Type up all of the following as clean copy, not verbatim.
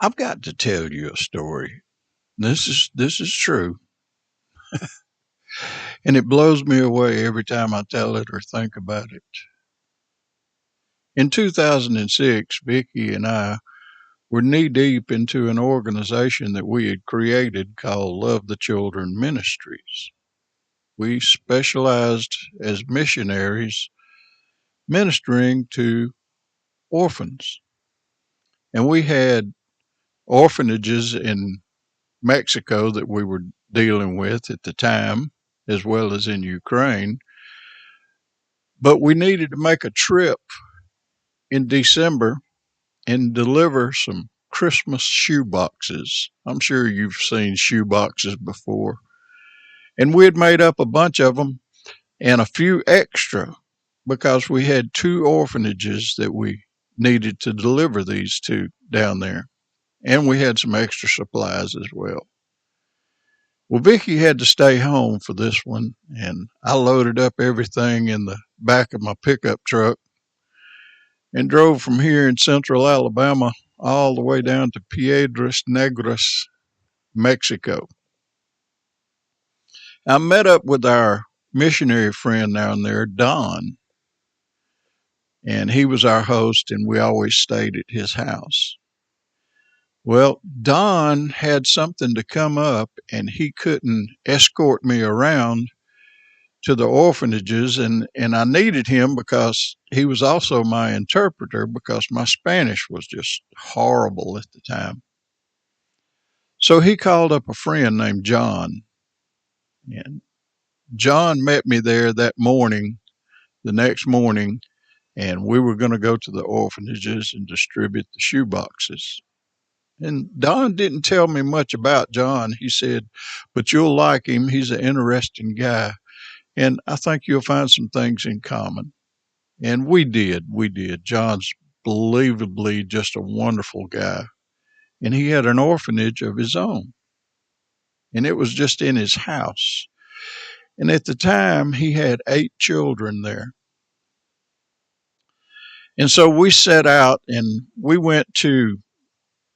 I've got to tell you a story. This is true, and it blows me away every time I tell it or think about it. In 2006, Vicky and I were knee deep into an organization that we had created called Love the Children Ministries. We specialized as missionaries ministering to orphans, and we had orphanages in Mexico that we were dealing with at the time, as well as in Ukraine. But we needed to make a trip in December and deliver some Christmas shoe boxes. I'm sure you've seen shoe boxes before. And we had made up a bunch of them and a few extra because we had two orphanages that we needed to deliver these to down there. And we had some extra supplies as well. Well, Vicky had to stay home for this one, and I loaded up everything in the back of my pickup truck and drove from here in central Alabama all the way down to Piedras Negras, Mexico. I met up with our missionary friend down there, Don, and he was our host, and we always stayed at his house. Well, Don had something to come up, and he couldn't escort me around to the orphanages, and I needed him because he was also my interpreter because my Spanish was just horrible at the time. So he called up a friend named John, and John met me there that morning, the next morning, and we were going to go to the orphanages and distribute the shoe boxes. And Don didn't tell me much about John. He said, but you'll like him. He's an interesting guy. And I think you'll find some things in common. And we did. We did. John's believably just a wonderful guy. And he had an orphanage of his own. And it was just in his house. And at the time, he had 8 children there. And so we set out and we went to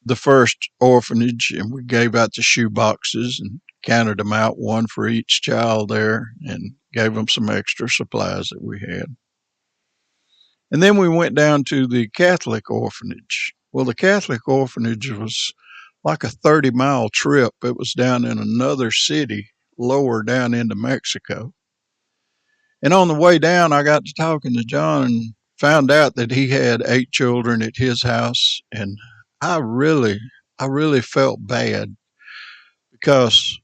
the first orphanage and we gave out the shoe boxes and counted them out, one for each child there, and gave them some extra supplies that we had. And then we went down to the Catholic orphanage. Well, the Catholic orphanage was like a 30-mile trip. It was down in another city lower down into Mexico. And on the way down, I got to talking to John and found out that he had 8 children at his house. And I really, I really felt bad because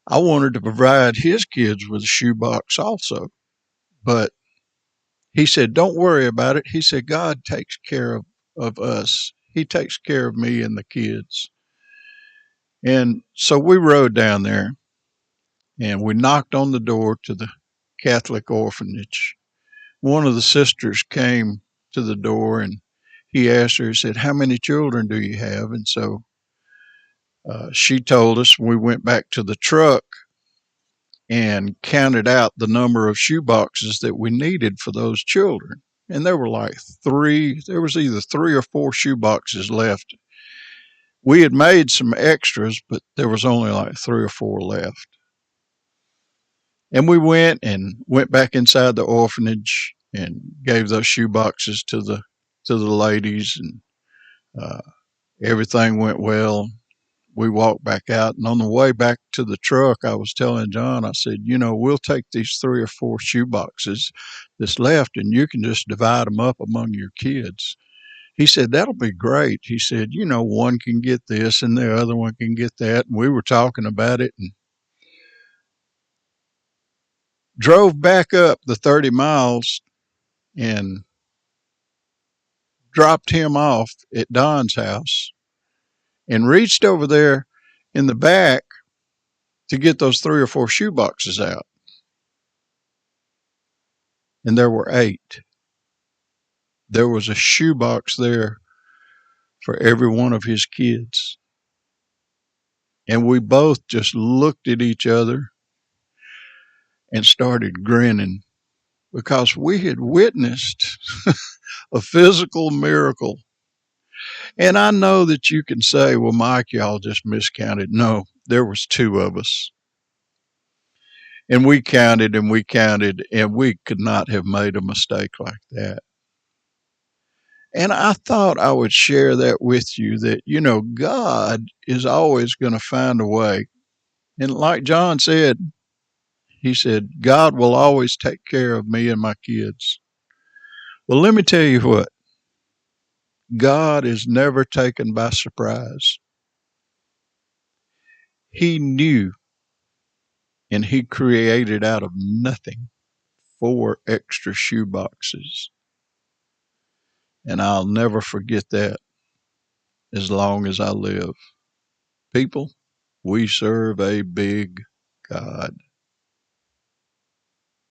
I wanted to provide his kids with a shoebox also. But he said, don't worry about it. He said, God takes care of us. He takes care of me and the kids. And so we rode down there and we knocked on the door to the Catholic orphanage. One of the sisters came to the door and he asked her, he said, how many children do you have? And so she told us. We went back to the truck and counted out the number of shoe boxes that we needed for those children. And there were like there was either 3 or 4 shoe boxes left. We had made some extras, but there was only like 3 or 4 left. And we went back inside the orphanage and gave those shoe boxes to the ladies, and everything went well. We walked back out, and on the way back to the truck, I was telling John, I said, we'll take these 3 or 4 shoe boxes that's left, and you can just divide them up among your kids. He said, that'll be great. He said, one can get this and the other one can get that. And we were talking about it and drove back up the 30 miles and dropped him off at Don's house and reached over there in the back to get those 3 or 4 shoe boxes out. And there were 8. There was a shoe box there for every one of his kids. And we both just looked at each other and started grinning because we had witnessed a physical miracle. And I know that you can say, well, Mike, y'all just miscounted. No, there was two of us. And we counted and we counted, and we could not have made a mistake like that. And I thought I would share that with you that, God is always going to find a way. And like John said, he said, God will always take care of me and my kids. Well, let me tell you what, God is never taken by surprise. He knew and he created out of nothing 4 extra shoe boxes. And I'll never forget that as long as I live. People, we serve a big God.